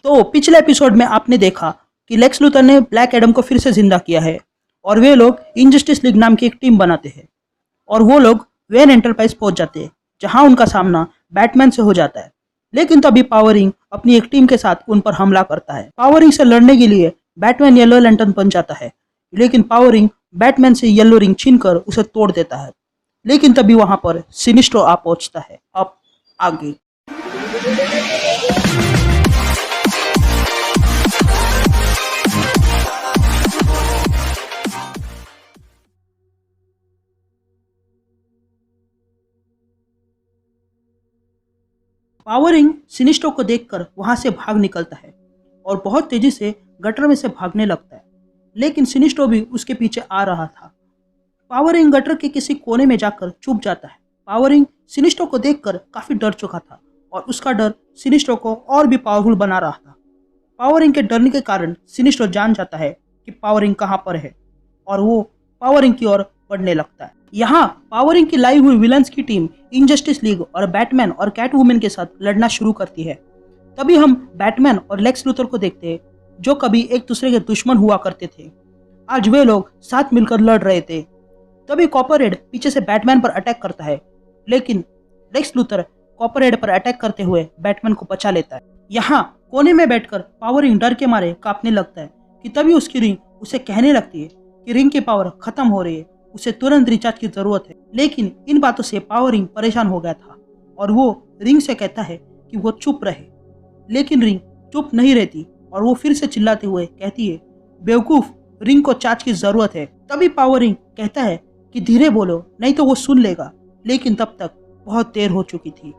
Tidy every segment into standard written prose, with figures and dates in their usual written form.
तो पिछले एपिसोड में आपने देखा कि लेक्स लूथर ने ब्लैक एडम को फिर से जिंदा किया है और वे लोग इनजस्टिस लीग नाम की एक टीम बनाते हैं और वो लोग वेन एंटरप्राइज पहुंच जाते हैं जहां उनका सामना बैटमैन से हो जाता है। लेकिन तभी पावरिंग अपनी एक टीम के साथ उन पर हमला करता है। पावरिंग से लड़ने के लिए बैटमैन येलो लैंटर्न बन जाता है, लेकिन पावरिंग बैटमैन से येलो रिंग छीनकर उसे तोड़ देता है। लेकिन तभी वहां पर सिनिस्ट्रो आ पहुंचता है। अब आगे पावरिंग सिनिस्ट्रो को देखकर वहां से भाग निकलता है और बहुत तेजी से गटर में से भागने लगता है, लेकिन सिनिस्ट्रो भी उसके पीछे आ रहा था। पावरिंग गटर के किसी कोने में जाकर छुप जाता है। पावरिंग सिनिस्ट्रो को देखकर काफी डर चुका था और उसका डर सिनिस्ट्रो को और भी पावरफुल बना रहा था। पावरिंग के डरने के कारण सिनिस्ट्रो जान जाता है कि पावरिंग कहाँ पर है और वो पावरिंग की ओर बढ़ने लगता है। यहाँ पावरिंग की लाई हुई विलन्स की टीम इनजस्टिस लीग और बैटमैन और कैटवुमन के साथ लड़ना शुरू करती है। तभी हम बैटमैन और लेक्स लूथर को देखते हैं जो कभी एक दूसरे के दुश्मन हुआ करते थे। आज वे लोग साथ मिलकर लड़ रहे थे। तभी कॉपरहेड पीछे से बैटमैन पर अटैक करता है, लेकिन लेक्स लूथर कॉपरहेड पर अटैक करते हुए बैटमैन को बचा लेता है। यहाँ कोने में बैठकर पावरिंग डर के मारे कांपने लगता है कि तभी उसकी रिंग उसे कहने लगती है कि रिंग की पावर खत्म हो रही है, उसे तुरंत रिचार्ज की जरूरत है। लेकिन इन बातों से पावरिंग परेशान हो गया था और वो रिंग से कहता है कि वो चुप रहे, लेकिन रिंग चुप नहीं रहती और वो फिर से चिल्लाते हुए कहती है, बेवकूफ, रिंग को चार्ज की जरूरत है। तभी पावरिंग कहता है कि धीरे बोलो नहीं तो वो सुन लेगा, लेकिन तब तक बहुत देर हो चुकी थी।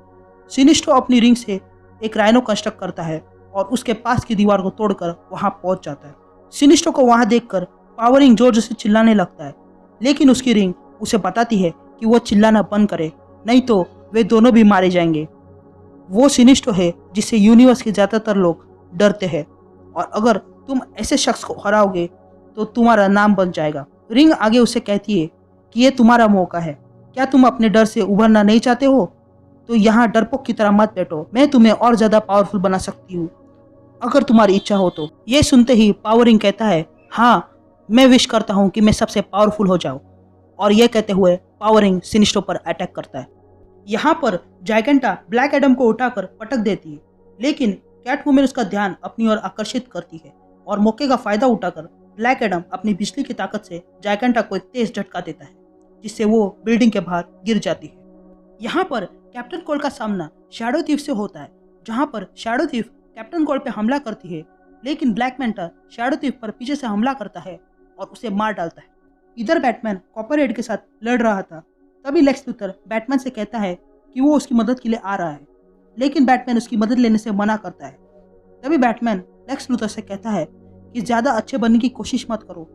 सिनिस्ट्रो अपनी रिंग से एक राइनो कंस्ट्रक्ट करता है और उसके पास की दीवार को तोड़कर वहां पहुंच जाता है। सिनिस्ट्रो को वहां देखकर पावरिंग जोर से चिल्लाने लगता है, लेकिन उसकी रिंग उसे बताती है कि वो चिल्लाना बंद करे, नहीं तो वे दोनों भी मारे जाएंगे। वो सिनिस्ट्रो है जिससे यूनिवर्स के ज्यादातर लोग डरते हैं और अगर तुम ऐसे शख्स को हराओगे तो तुम्हारा नाम बन जाएगा। रिंग आगे उसे कहती है कि ये तुम्हारा मौका है, क्या तुम अपने डर से उभरना नहीं चाहते हो? तो यहाँ डरपोक की तरह मत बैठो, मैं तुम्हें और ज्यादा पावरफुल बना सकती हूँ अगर तुम्हारी इच्छा हो तो। ये सुनते ही पावरिंग कहता है, हाँ, मैं विश करता हूँ कि मैं सबसे पावरफुल हो जाऊँ। और यह कहते हुए पावरिंग सिनिस्ट्रो पर अटैक करता है। यहाँ पर जायकेंटा ब्लैक एडम को उठाकर पटक देती है, लेकिन कैटवुमन उसका ध्यान अपनी ओर आकर्षित करती है और मौके का फायदा उठाकर ब्लैक एडम अपनी बिजली की ताकत से जायकेंटा को एक तेज झटका देता है, जिससे वो बिल्डिंग के बाहर गिर जाती है। यहाँ पर कैप्टन कोल्ड का सामना शैडो थीफ से होता है, जहाँ पर शैडो थीफ कैप्टन कोल्ड पे हमला करती है, लेकिन ब्लैक मैंटा शैडो थीफ पर पीछे से हमला करता है और उसे मार डालता है। इधर बैटमैन कॉपरहेड के साथ लड़ रहा था। तभी लेक्स लूथर बैटमैन से कहता है कि वो उसकी मदद के लिए आ रहा है, लेकिन बैटमैन उसकी मदद लेने से मना करता है। तभी बैटमैन लेक्स लूथर से कहता है कि ज़्यादा अच्छे बनने की कोशिश मत करो,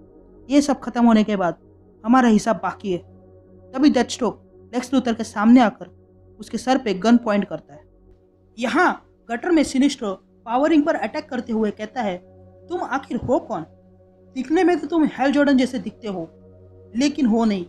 ये सब खत्म होने के बाद हमारा हिसाब बाकी है। तभी डेथस्ट्रोक लेक्स लूथर के सामने आकर उसके सर पे गन पॉइंट करता है। यहाँ गटर में सिनिस्ट्रो पावरिंग पर अटैक करते हुए कहता है, तुम आखिर हो कौन? दिखने में तो तुम हेल जॉर्डन जैसे दिखते हो, लेकिन हो नहीं,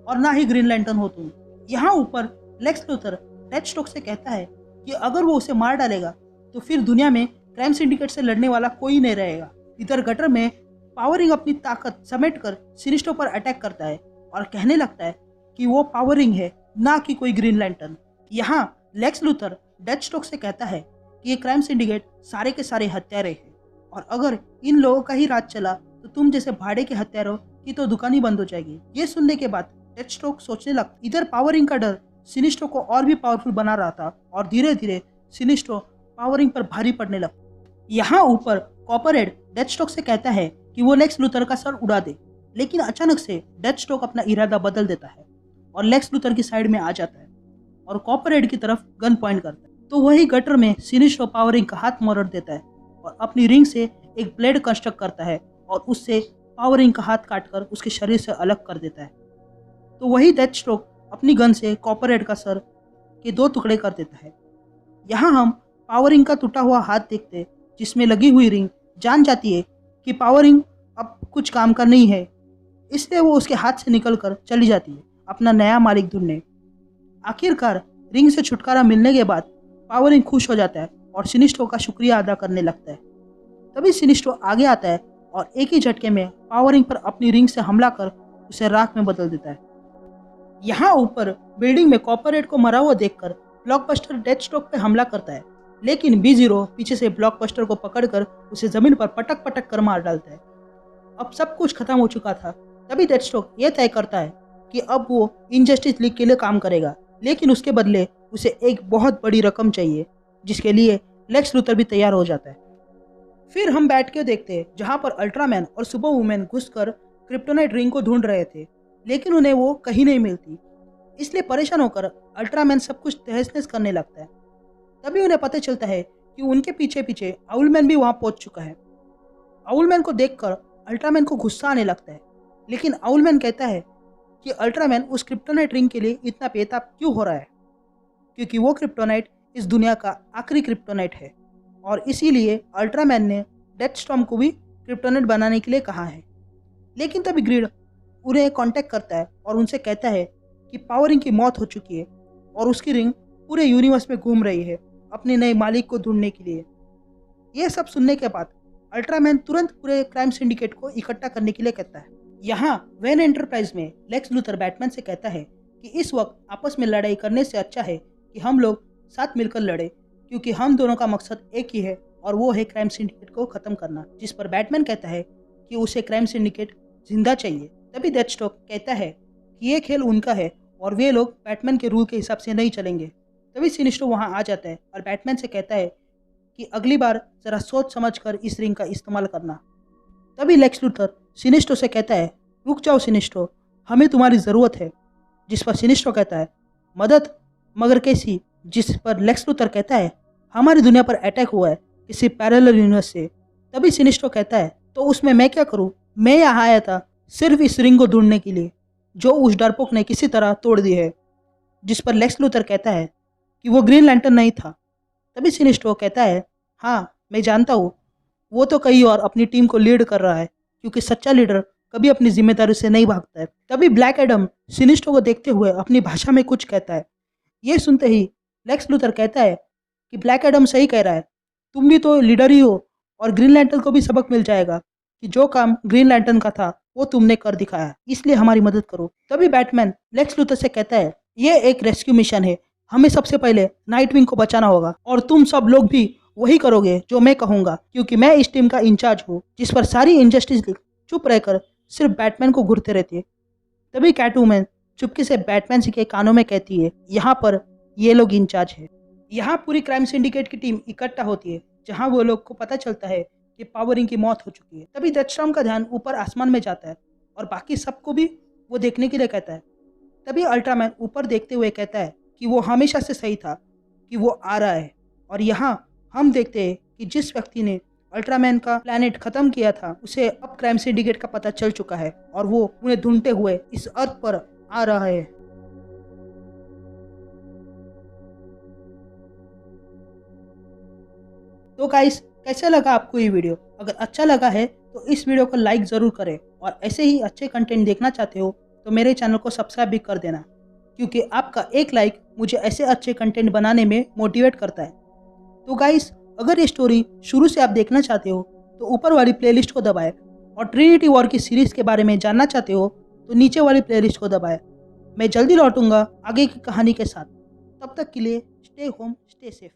और ना ही ग्रीन लैंटर्न हो तुम। यहाँ ऊपर लेक्स लूथर डेथस्ट्रोक से कहता है कि अगर वो उसे मार डालेगा तो फिर दुनिया में क्राइम सिंडिकेट से लड़ने वाला कोई नहीं रहेगा। इधर गटर में पावरिंग अपनी ताकत समेटकर सिनिस्ट्रो पर अटैक करता है और कहने लगता है कि वो पावरिंग है, ना कि कोई ग्रीन लैंटर्न। यहाँ लेक्स लूथर डेथस्ट्रोक से कहता है कि ये क्राइम सिंडिकेट सारे के सारे हत्यारे हैं और अगर इन लोगों का ही राज चला तो तुम जैसे भाड़े के हत्यारों की तो दुकान ही बंद हो जाएगी। ये सुनने के बाद डेथस्ट्रोक सोचने लगता। इधर पावरिंग का डर सिनिस्ट्रो को और भी पावरफुल बना रहा था और धीरे धीरे सिनिस्ट्रो पावरिंग पर भारी पड़ने लगता। यहाँ ऊपर कॉपरहेड डेथस्ट्रोक से कहता है कि वो लेक्स लूथर का सर उड़ा दे, लेकिन अचानक से डेथस्ट्रोक अपना इरादा बदल देता है और लेक्स लूथर की साइड में आ जाता है और कॉपरहेड की तरफ गन पॉइंट करता है। तो वही गटर में सिनिस्ट्रो पावरिंग का हाथ मरोड़ देता है और अपनी रिंग से एक ब्लेड कंस्ट्रक्ट करता है और उससे पावरिंग का हाथ काटकर उसके शरीर से अलग कर देता है। तो वही डेथस्ट्रोक अपनी गन से कॉपरहेड का सर के 2 टुकड़े कर देता है। यहाँ हम पावरिंग का टूटा हुआ हाथ देखते हैं, जिसमें लगी हुई रिंग जान जाती है कि पावरिंग अब कुछ काम का नहीं है, इसलिए वो उसके हाथ से निकलकर चली जाती है अपना नया मालिक ढूंढने। आखिरकार रिंग से छुटकारा मिलने के बाद पावरिंग खुश हो जाता है और सिनिस्टो का शुक्रिया अदा करने लगता है। तभी सिनिस्टो आगे आता है और एक ही झटके में पावर रिंग पर अपनी रिंग से हमला कर उसे राख में बदल देता है। यहाँ ऊपर बिल्डिंग में कॉर्पोरेट को मरा हुआ देखकर ब्लॉकबस्टर डेथस्ट्रोक पे हमला करता है, लेकिन B0 पीछे से ब्लॉकबस्टर को पकड़कर उसे जमीन पर पटक पटक कर मार डालता है। अब सब कुछ खत्म हो चुका था। तभी डेथस्ट्रोक ये तय करता है कि अब वो इनजस्टिस लीग के लिए काम करेगा, लेकिन उसके बदले उसे एक बहुत बड़ी रकम चाहिए, जिसके लिए लेक्स लूथर भी तैयार हो जाता है। फिर हम बैठ के देखते हैं जहाँ पर अल्ट्रामैन और सुपर वुमेन घुसकर क्रिप्टोनाइट रिंग को ढूंढ रहे थे, लेकिन उन्हें वो कहीं नहीं मिलती। इसलिए परेशान होकर अल्ट्रामैन सब कुछ तहस नहस करने लगता है। तभी उन्हें पता चलता है कि उनके पीछे पीछे आउलमैन भी वहाँ पहुँच चुका है। आउलमैन को देखकर अल्ट्रामैन को गुस्सा आने लगता है, लेकिन आउलमैन कहता है कि अल्ट्रामैन उस क्रिप्टोनाइट रिंग के लिए इतना बेताब क्यों हो रहा है, क्योंकि वो क्रिप्टोनाइट इस दुनिया का आखिरी क्रिप्टोनाइट है और इसीलिए अल्ट्रामैन ने डेथस्टॉर्म को भी क्रिप्टोनाइट बनाने के लिए कहा है। लेकिन तभी ग्रिड उन्हें कांटेक्ट करता है और उनसे कहता है कि पावर रिंग की मौत हो चुकी है और उसकी रिंग पूरे यूनिवर्स में घूम रही है अपने नए मालिक को ढूंढने के लिए। ये सब सुनने के बाद अल्ट्रामैन तुरंत पूरे क्राइम सिंडिकेट को इकट्ठा करने के लिए कहता है। यहाँ वेन एंटरप्राइज में लेक्स लूथर बैटमैन से कहता है कि इस वक्त आपस में लड़ाई करने से अच्छा है कि हम लोग साथ मिलकर लड़े, क्योंकि हम दोनों का मकसद एक ही है और वो है क्राइम सिंडिकेट को खत्म करना। जिस पर बैटमैन कहता है कि उसे क्राइम सिंडिकेट जिंदा चाहिए। तभी डेथस्ट्रोक कहता है कि ये खेल उनका है और वे लोग बैटमैन के रूल के हिसाब से नहीं चलेंगे। तभी सिनिस्टो वहाँ आ जाता है और बैटमैन से कहता है कि अगली बार जरा सोच समझ कर इस रिंग का इस्तेमाल करना। तभी लेक्स लूथर सिनिस्टो से कहता है, रुक जाओ सिनिस्टो, हमें तुम्हारी ज़रूरत है। जिस पर सिनिस्टो कहता है, मदद? मगर कैसी? जिस पर लेक्स लूथर कहता है, हमारी दुनिया पर अटैक हुआ है किसी पैरेलल यूनिवर्स से। तभी सिनिस्टो कहता है, तो उसमें मैं क्या करूँ? मैं यहाँ आया था सिर्फ इस रिंग को ढूंढने के लिए जो उस डरपोक ने किसी तरह तोड़ दी है। जिस पर लेक्स लूथर कहता है कि वो ग्रीन लैंटर्न नहीं था। तभी सिनिस्टो कहता है, हाँ मैं जानता हूँ, वो तो कहीं और अपनी टीम को लीड कर रहा है, क्योंकि सच्चा लीडर कभी अपनी जिम्मेदारी से नहीं भागता है। तभी ब्लैक एडम सिनिस्टो को देखते हुए अपनी भाषा में कुछ कहता है। ये सुनते ही लेक्स लूथर कहता है कि ब्लैक एडम सही कह रहा है, तुम भी तो लीडर ही हो और ग्रीन लैंटर्न को भी सबक मिल जाएगा कि जो काम ग्रीन लैंटर्न का था वो तुमने कर दिखाया, इसलिए हमारी मदद करो। तभी बैटमैन लेक्स लूथर से कहता है, ये एक रेस्क्यू मिशन है, हमें सबसे पहले नाइटविंग को बचाना होगा और तुम सब लोग भी वही करोगे जो मैं कहूंगा, क्योंकि मैं इस टीम का इंचार्ज हूँ। जिस पर सारी इनजस्टिस लीग चुप रहकर सिर्फ बैटमैन को घूरते रहती है। तभी कैटवुमैन चुपके से बैटमैन के कानों में कहती है, यहाँ पर ये लोग इंचार्ज है। यहाँ पूरी क्राइम सिंडिकेट की टीम इकट्ठा होती है, जहाँ वो लोग को पता चलता है कि पावर रिंग की मौत हो चुकी है। तभी डेथस्टॉर्म का ध्यान ऊपर आसमान में जाता है और बाकी सबको भी वो देखने के लिए कहता है। तभी अल्ट्रामैन ऊपर देखते हुए कहता है कि वो हमेशा से सही था कि वो आ रहा है। और यहाँ हम देखते हैं कि जिस व्यक्ति ने अल्ट्रामैन का प्लैनेट खत्म किया था उसे अब क्राइम सिंडिकेट का पता चल चुका है और वो उन्हें ढूंढते हुए इस अर्थ पर आ रहा है। तो गाइस, कैसा लगा आपको ये वीडियो? अगर अच्छा लगा है तो इस वीडियो को लाइक ज़रूर करें और ऐसे ही अच्छे कंटेंट देखना चाहते हो तो मेरे चैनल को सब्सक्राइब भी कर देना, क्योंकि आपका एक लाइक मुझे ऐसे अच्छे कंटेंट बनाने में मोटिवेट करता है। तो गाइस, अगर ये स्टोरी शुरू से आप देखना चाहते हो तो ऊपर वाली प्लेलिस्ट को दबाएं और ट्रिनिटी वॉर की सीरीज़ के बारे में जानना चाहते हो तो नीचे वाली प्लेलिस्ट को दबाएं। मैं जल्दी लौटूंगा आगे की कहानी के साथ। तब तक के लिए स्टे होम, स्टे सेफ।